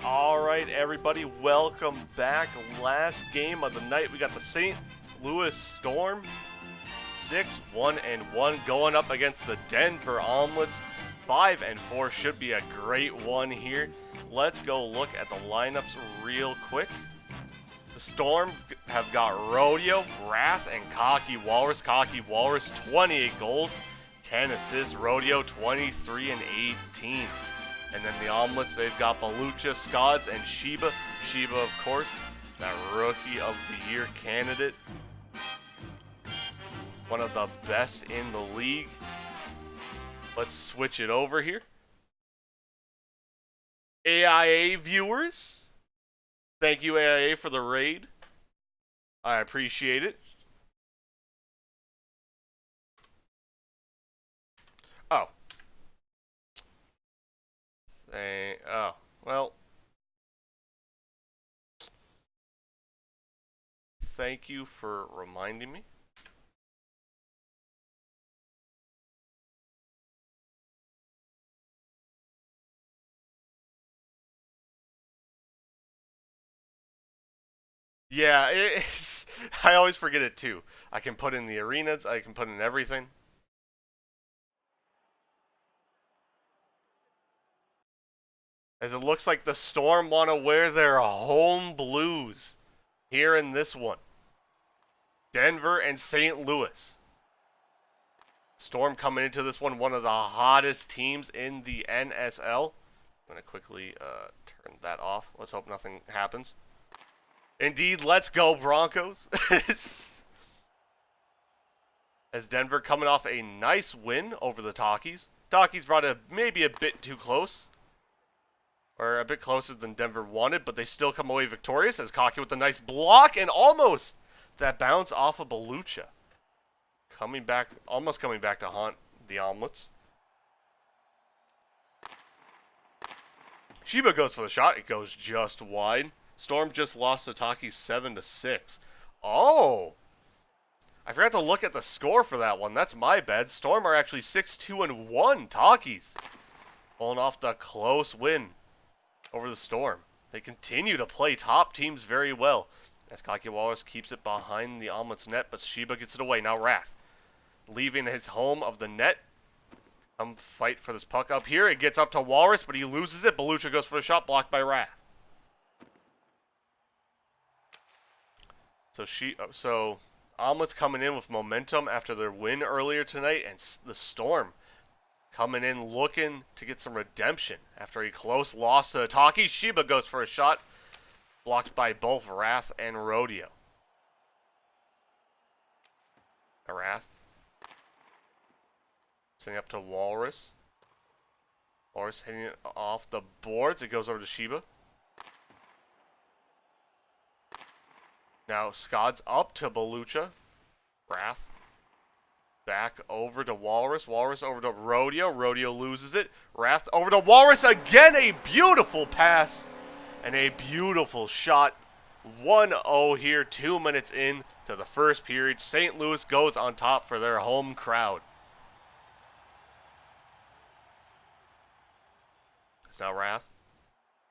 Alright, everybody, welcome back. Last game of the night, we got the St. Louis Storm. 6-1-1 going up against the Denver Omelets. 5-4 should be a great one here. Let's go look at the lineups real quick. The Storm have got Rodeo, Rath, and Cocky Walrus. Cocky Walrus, 28 goals, 10 assists. Rodeo, 23 and 18. And then the Omelets, they've got Balucha, Scodz, and Sheba. Sheba, of course, that Rookie of the Year candidate. One of the best in the league. Let's switch it over here. AIA viewers, thank you, AIA, for the raid. I appreciate it. Oh. Well. Thank you for reminding me. Yeah, I always forget it too. I can put in the arenas, I can put in everything. As it looks like the Storm want to wear their home blues here in this one. Denver and St. Louis. Storm coming into this one of the hottest teams in the NSL. I'm going to quickly turn that off. Let's hope nothing happens. Indeed, let's go Broncos. As Denver coming off a nice win over the Talkies. Talkies brought it maybe a bit too close. Or a bit closer than Denver wanted, but they still come away victorious as Cocky with a nice block and almost that bounce off of Balucha. Almost coming back to haunt the Omelets. Sheba goes for the shot. It goes just wide. Storm just lost to Taki 7-6. Oh! I forgot to look at the score for that one. That's my bad. Storm are actually 6-2-1. Talkies pulling off the close win over the Storm. They continue to play top teams very well. As Cocky Walrus keeps it behind the Omelets net, but Sheba gets it away. Now Rath leaving his home of the net. Come fight for this puck up here. It gets up to Walrus, but he loses it. Balucha goes for the shot, blocked by Rath. So Omelets coming in with momentum after their win earlier tonight, and the Storm coming in looking to get some redemption after a close loss to Taki. Sheba goes for a shot, blocked by both Rath and Rodeo. Rath sending up to Walrus. Walrus hitting it off the boards. It goes over to Sheba. Now Scodz up to Balucha. Rath back over to Walrus. Walrus over to Rodeo. Rodeo loses it. Rath over to Walrus again. A beautiful pass and a beautiful shot. 1-0 here, 2 minutes in to the first period. St. Louis goes on top for their home crowd. It's now Rath.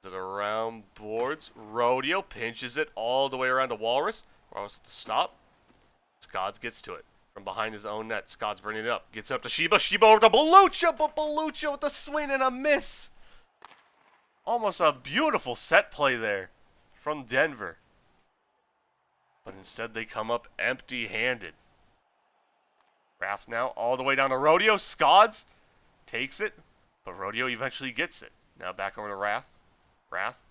Is it around boards? Rodeo pinches it all the way around to Walrus. Walrus at the stop. Scodz gets to it from behind his own net. Scodz bringing it up. Gets up to Sheba. Sheba over to Balucha, but Balucha with the swing and a miss. Almost a beautiful set play there from Denver. But instead they come up empty-handed. Rath now all the way down to Rodeo. Scodz takes it, but Rodeo eventually gets it. Now back over to Rath. Rath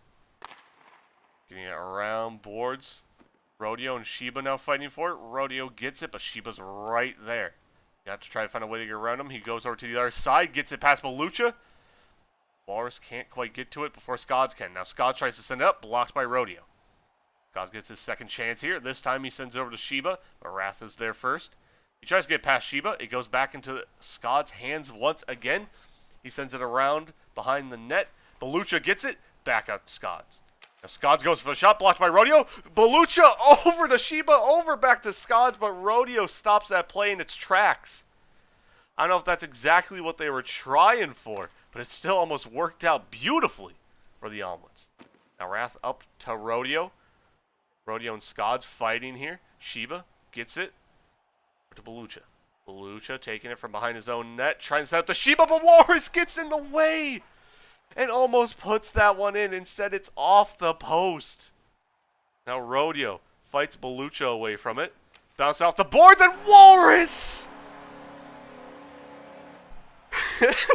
getting it around boards. Rodeo and Sheba now fighting for it. Rodeo gets it, but Sheba's right there. You have to try to find a way to get around him. He goes over to the other side, gets it past Balucha. Walrus can't quite get to it before Scodz can. Now Scodz tries to send it up, blocked by Rodeo. Scodz gets his second chance here. This time he sends it over to Sheba, but Rath is there first. He tries to get past Sheba. It goes back into Scodz's hands once again. He sends it around behind the net. Balucha gets it, back out to Scodz. Now Scodz goes for the shot, blocked by Rodeo. Balucha over to Sheba, over back to Scodz, but Rodeo stops that play in its tracks. I don't know if that's exactly what they were trying for, but it still almost worked out beautifully for the Omelets. Now Rath up to Rodeo. Rodeo and Scodz fighting here. Sheba gets it to Balucha. Balucha taking it from behind his own net, trying to set up the Sheba, but Walrus gets in the way and almost puts that one in. Instead, it's off the post. Now Rodeo fights Balucha away from it. Bounce off the boards, and Walrus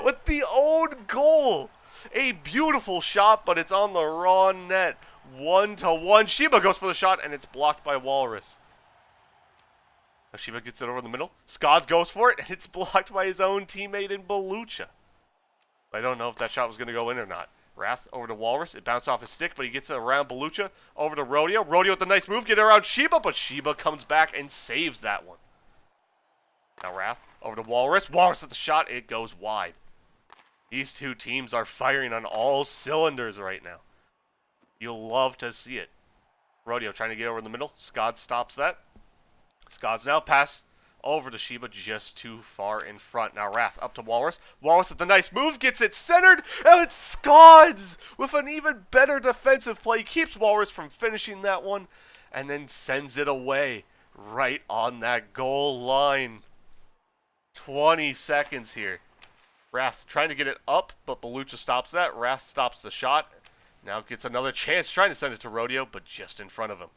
with the own goal. A beautiful shot, but it's on the wrong net. 1-1. Sheba goes for the shot, and it's blocked by Walrus. Now Sheba gets it over the middle. Scodz goes for it, and it's blocked by his own teammate in Balucha. I don't know if that shot was going to go in or not. Rath over to Walrus. It bounced off his stick, but he gets it around Balucha. Over to Rodeo. Rodeo with a nice move. Get it around Sheba, but Sheba comes back and saves that one. Now Rath over to Walrus. Walrus at the shot. It goes wide. These two teams are firing on all cylinders right now. You'll love to see it. Rodeo trying to get over in the middle. Scodz stops that. Scodz now pass over to Sheba, just too far in front. Now Rath up to Walrus. Walrus with the nice move, gets it centered, and it's Scodz with an even better defensive play. Keeps Walrus from finishing that one, and then sends it away right on that goal line. 20 seconds here. Rath trying to get it up, but Balucha stops that. Rath stops the shot. Now gets another chance, trying to send it to Rodeo, but just in front of him.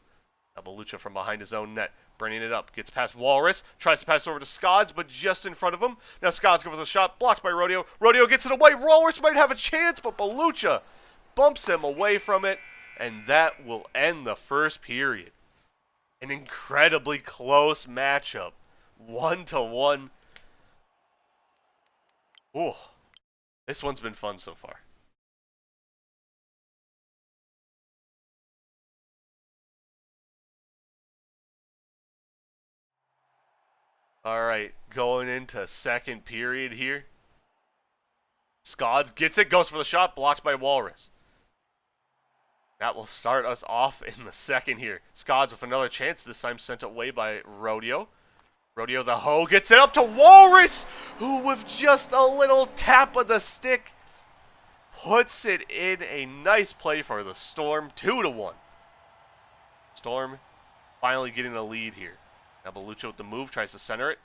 Now Balucha from behind his own net, bringing it up. Gets past Walrus, tries to pass over to Scodz, but just in front of him. Now Scodz goes for the shot, blocked by Rodeo. Rodeo gets it away. Walrus might have a chance, but Balucha bumps him away from it, and that will end the first period. An incredibly close matchup. 1-1. Ooh, this one's been fun so far. All right, going into second period here. Scodz gets it, goes for the shot, blocked by Walrus. That will start us off in the second here. Scodz with another chance, this time sent away by Rodeo. Rodeo the hoe gets it up to Walrus, who with just a little tap of the stick puts it in. A nice play for the Storm. 2-1. Storm finally getting the lead here. Now Balucha with the move, tries to center it,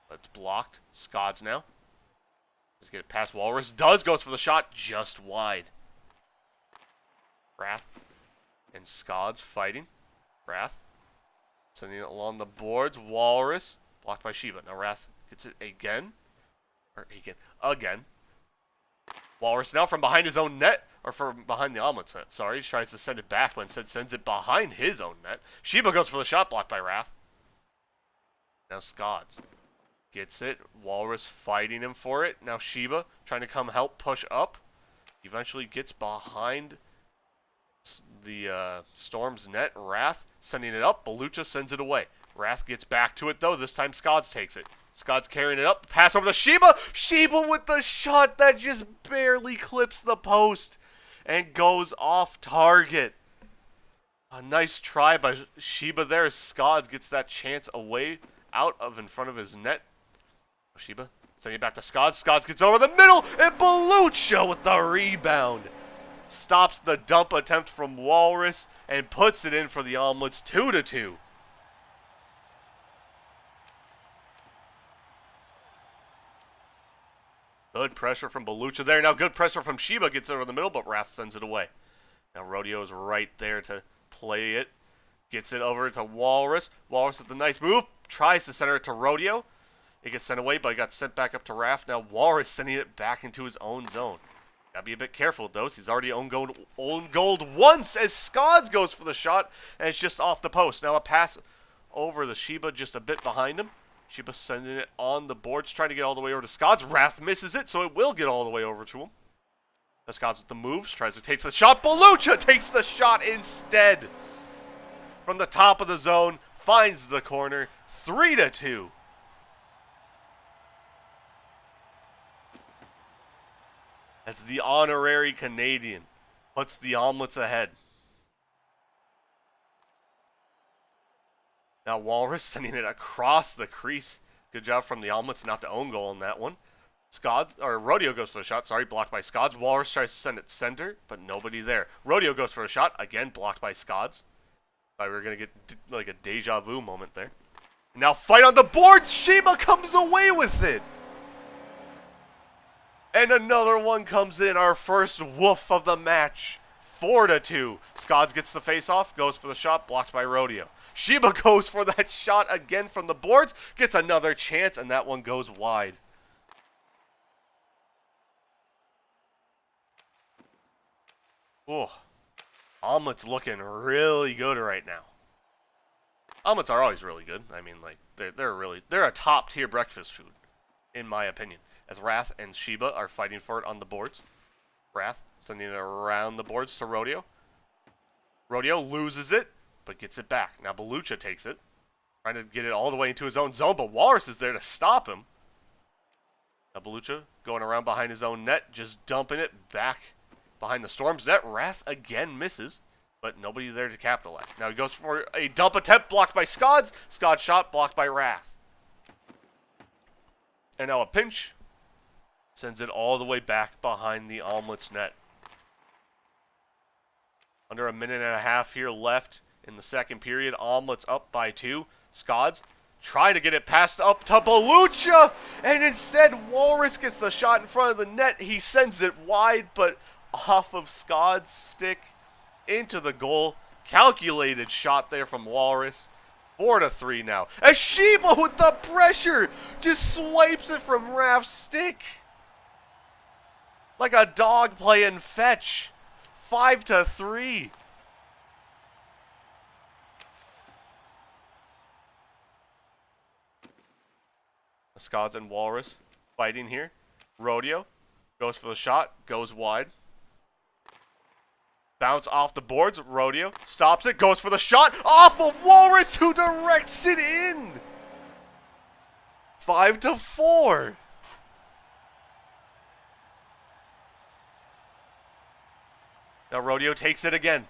but it's blocked. Scodz now. Let's get it past Walrus. Goes for the shot, just wide. Rath and Scodz fighting. Rath sending it along the boards. Walrus blocked by Sheba. Now Rath gets it again. Again. Walrus now from behind his own net. Or from behind the Omelets net. Sorry. He tries to send it back, but instead sends it behind his own net. Sheba goes for the shot, blocked by Rath. Now Scodz gets it. Walrus fighting him for it. Now Sheba trying to come help push up. Eventually gets behind the Storm's net. Rath sending it up. Balucha sends it away. Rath gets back to it, though. This time Scodz takes it. Scodz carrying it up. Pass over to Sheba. Sheba with the shot that just barely clips the post and goes off target. A nice try by Sheba there. Scodz gets that chance away out of in front of his net. Sheba sending it back to Scodz. Scodz gets over the middle, and Balucha with the rebound stops the dump attempt from Walrus and puts it in for the Omelets. 2-2. Good pressure from Balucha there. Now good pressure from Sheba. Gets it over the middle, but Rath sends it away. Now Rodeo is right there to play it. Gets it over to Walrus. Walrus with the nice move. Tries to center it to Rodeo. It gets sent away, but it got sent back up to Rath. Now Walrus sending it back into his own zone. Gotta be a bit careful with those. He's already own goaled once as Scodz goes for the shot, and it's just off the post. Now a pass over the Sheba just a bit behind him. Sheba sending it on the boards, trying to get all the way over to Scodz. Rath misses it, so it will get all the way over to him. Now Scodz with the moves, tries to take the shot. Balucha takes the shot instead. From the top of the zone, finds the corner. 3-2. As the honorary Canadian puts the Omelets ahead. Now Walrus sending it across the crease. Good job from the Omelets not to own goal in that one. Scodz, or Rodeo goes for the shot. Sorry, blocked by Scodz. Walrus tries to send it center, but nobody there. Rodeo goes for a shot. Again, blocked by Scodz. Thought we were going to get like a deja vu moment there. Now fight on the boards. Sheba comes away with it. And another one comes in. Our first woof of the match. 4-2. Scodz gets the face off. Goes for the shot. Blocked by Rodeo. Sheba goes for that shot again from the boards. Gets another chance, and that one goes wide. Oh, omelets looking really good right now. Omelets are always really good. I mean, like they're a top tier breakfast food, in my opinion. As Rath and Sheba are fighting for it on the boards. Rath sending it around the boards to Rodeo. Rodeo loses it, but gets it back. Now Balucha takes it, trying to get it all the way into his own zone, but Walrus is there to stop him. Now Balucha going around behind his own net, just dumping it back behind the Storm's net. Rath again misses, but nobody there to capitalize. Now he goes for a dump attempt, blocked by Scodz. Scodz shot, blocked by Rath. And now a pinch. Sends it all the way back behind the Omelets net. Under a minute and a half here left in the second period. Omelets up by 2. Scodz trying to get it passed up to Balucha, and instead Walrus gets the shot in front of the net. He sends it wide, but off of Scod's stick into the goal. Calculated shot there from Walrus. 4-3 now. As Sheba with the pressure just swipes it from Raph's stick. Like a dog playing fetch. 5-3. Scodz and Walrus fighting here. Rodeo goes for the shot, goes wide. Bounce off the boards. Rodeo stops it, goes for the shot off of Walrus, who directs it in. 5-4. Now Rodeo takes it again.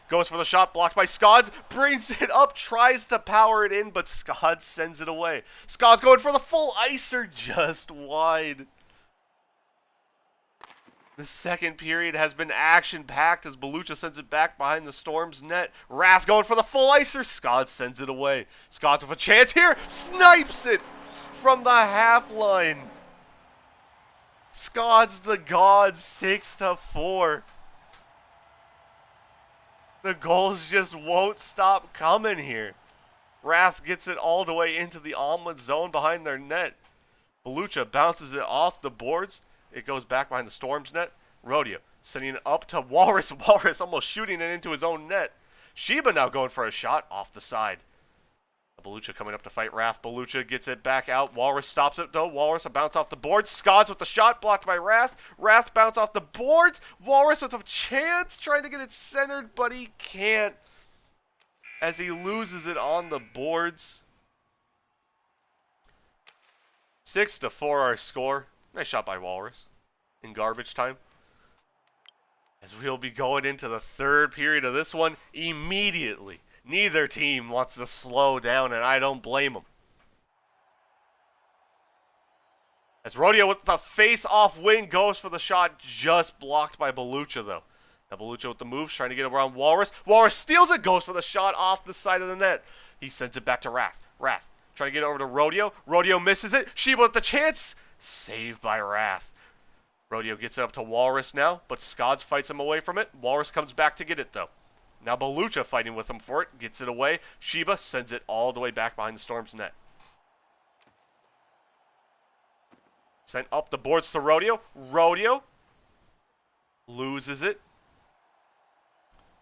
Goes for the shot, blocked by Scodz. Brings it up, tries to power it in, but Scodz sends it away. Scodz going for the full icer, just wide. The second period has been action-packed as Balucha sends it back behind the Storm's net. Rath going for the full icer. Scodz sends it away. Scodz with a chance here. Snipes it from the half line. Scodz the God, 6-4. The goals just won't stop coming here. Rath gets it all the way into the omelet zone behind their net. Balucha bounces it off the boards. It goes back behind the Storm's net. Rodeo sending it up to Walrus. Walrus almost shooting it into his own net. Sheba now going for a shot off the side. Balucha coming up to fight Rath. Balucha gets it back out. Walrus stops it though. Walrus a bounce off the boards. Scodz with the shot blocked by Rath. Rath bounce off the boards. Walrus with a chance trying to get it centered, but he can't as he loses it on the boards. 6-4 our score. Nice shot by Walrus in garbage time. As we'll be going into the third period of this one immediately. Neither team wants to slow down, and I don't blame them. As Rodeo with the face-off wing goes for the shot, just blocked by Balucha, though. Now Balucha with the moves, trying to get around Walrus. Walrus steals it, goes for the shot off the side of the net. He sends it back to Rath. Rath trying to get over to Rodeo. Rodeo misses it. Sheba with the chance. Saved by Rath. Rodeo gets it up to Walrus now, but Scodz fights him away from it. Walrus comes back to get it, though. Now Balucha fighting with him for it. Gets it away. Sheba sends it all the way back behind the Storm's net. Sent up the boards to Rodeo. Rodeo loses it.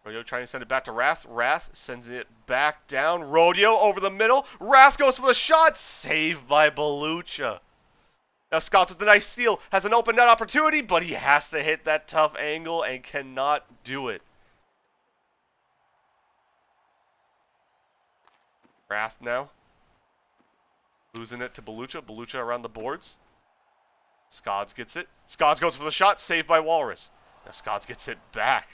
Rodeo trying to send it back to Rath. Rath sends it back down. Rodeo over the middle. Rath goes for the shot. Saved by Balucha. Now Scodz with the nice steal. Has an open net opportunity, but he has to hit that tough angle and cannot do it. Rath now. Losing it to Balucha. Balucha around the boards. Scodz gets it. Scodz goes for the shot. Saved by Walrus. Now Scodz gets it back.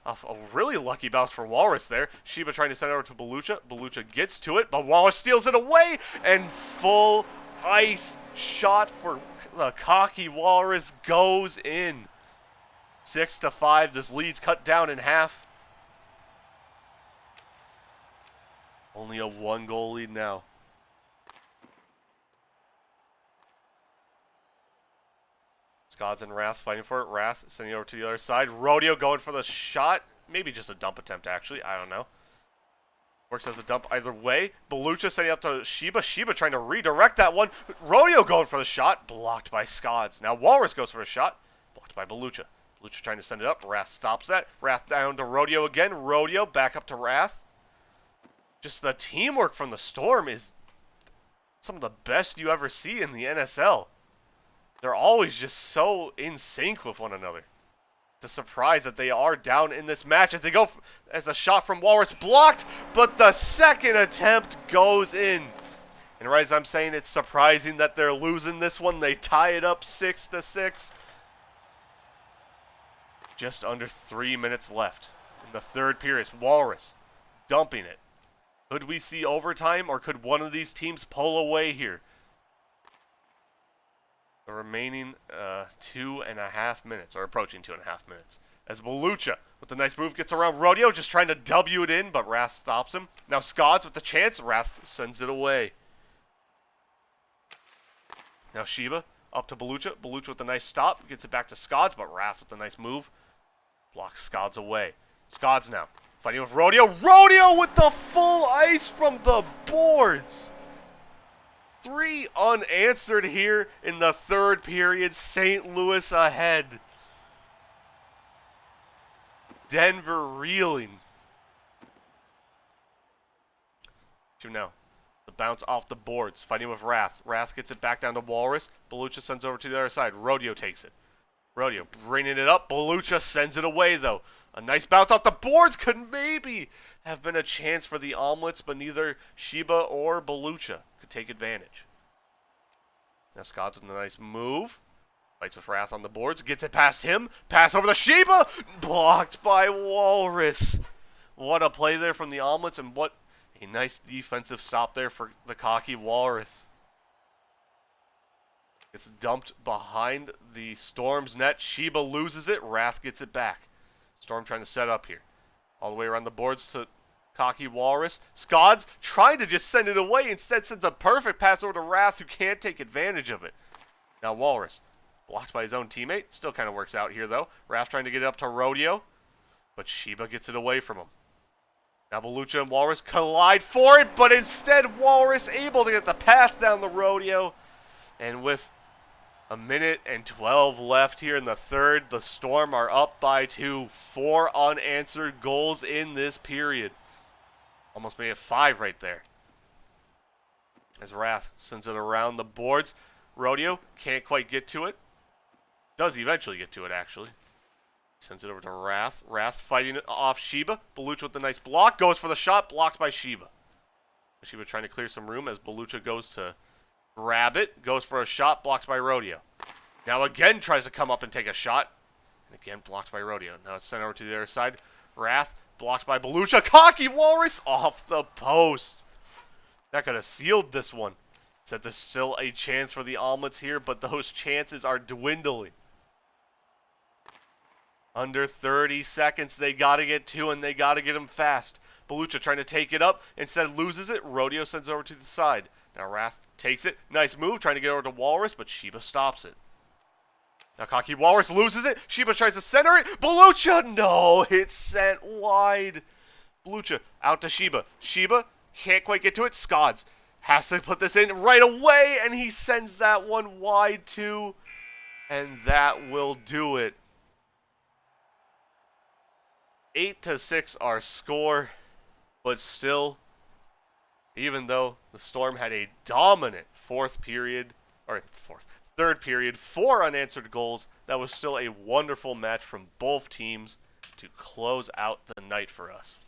A really lucky bounce for Walrus there. Sheba trying to send it over to Balucha. Balucha gets to it, but Walrus steals it away. And full ice shot for the cocky Walrus goes in. 6-5. This lead's cut down in half. Only a 1-goal lead now. Scodz and Rath fighting for it. Rath sending it over to the other side. Rodeo going for the shot. Maybe just a dump attempt, actually. I don't know. Works as a dump either way. Balucha sending up to Sheba. Sheba trying to redirect that one. Rodeo going for the shot. Blocked by Scodz. Now Walrus goes for a shot. Blocked by Balucha. Balucha trying to send it up. Rath stops that. Rath down to Rodeo again. Rodeo back up to Rath. Just the teamwork from the Storm is some of the best you ever see in the NSL. They're always just so in sync with one another. It's a surprise that they are down in this match as they go as a shot from Walrus blocked, but the second attempt goes in. And right as I'm saying, it's surprising that they're losing this one. They tie it up 6-6. Just under 3 minutes left in the third period. Walrus dumping it. Could we see overtime, or could one of these teams pull away here? The remaining 2.5 minutes, or approaching 2.5 minutes. As Balucha, with a nice move, gets around Rodeo, just trying to W it in, but Rath stops him. Now Scodz with the chance, Rath sends it away. Now Sheba, up to Balucha. Balucha with a nice stop, gets it back to Scodz, but Rath with a nice move. Blocks Scodz away. Scodz now, fighting with Rodeo. Rodeo with the full ice from the boards. 3 unanswered here in the third period. St. Louis ahead. Denver reeling. Now, the bounce off the boards. Fighting with Rath. Rath gets it back down to Walrus. Balucha sends over to the other side. Rodeo takes it. Rodeo bringing it up. Balucha sends it away, though. A nice bounce off the boards could maybe have been a chance for the Omelets, but neither Sheba or Balucha could take advantage. Now Scodz with a nice move. Fights with Rath on the boards. Gets it past him. Pass over to Sheba. Blocked by Walrus. What a play there from the Omelets, and what a nice defensive stop there for the cocky Walrus. It's dumped behind the Storm's net. Sheba loses it. Rath gets it back. Storm trying to set up here. All the way around the boards to cocky Walrus. Scodz trying to just send it away. Instead sends a perfect pass over to Rath, who can't take advantage of it. Now Walrus, blocked by his own teammate. Still kind of works out here, though. Rath trying to get it up to Rodeo, but Sheba gets it away from him. Now Balucha and Walrus collide for it, but instead Walrus able to get the pass down the Rodeo. And with 1:12 left here in the third, the Storm are up by 2. 4 unanswered goals in this period. Almost made it 5 right there. As Rath sends it around the boards. Rodeo can't quite get to it. Does eventually get to it, actually. Sends it over to Rath. Rath fighting it off Sheba. Balucha with the nice block. Goes for the shot. Blocked by Sheba. Sheba trying to clear some room as Balucha goes to grab it. Goes for a shot. Blocked by Rodeo. Now again tries to come up and take a shot. And again blocked by Rodeo. Now it's sent over to the other side. Rath blocked by Balucha. Cocky Walrus off the post. That could have sealed this one. Said there's still a chance for the Omelets here, but those chances are dwindling. Under 30 seconds, they got to get 2, and they got to get them fast. Balucha trying to take it up. Instead loses it. Rodeo sends it over to the side. Now Rath takes it. Nice move. Trying to get over to Walrus, but Sheba stops it. Now cocky Walrus loses it. Sheba tries to center it. Balucha, no. It's sent wide. Balucha out to Sheba. Sheba can't quite get to it. Scodz has to put this in right away, and he sends that one wide too. And that will do it. 8-6 our score, but still, even though the Storm had a dominant third period, 4 unanswered goals, that was still a wonderful match from both teams to close out the night for us.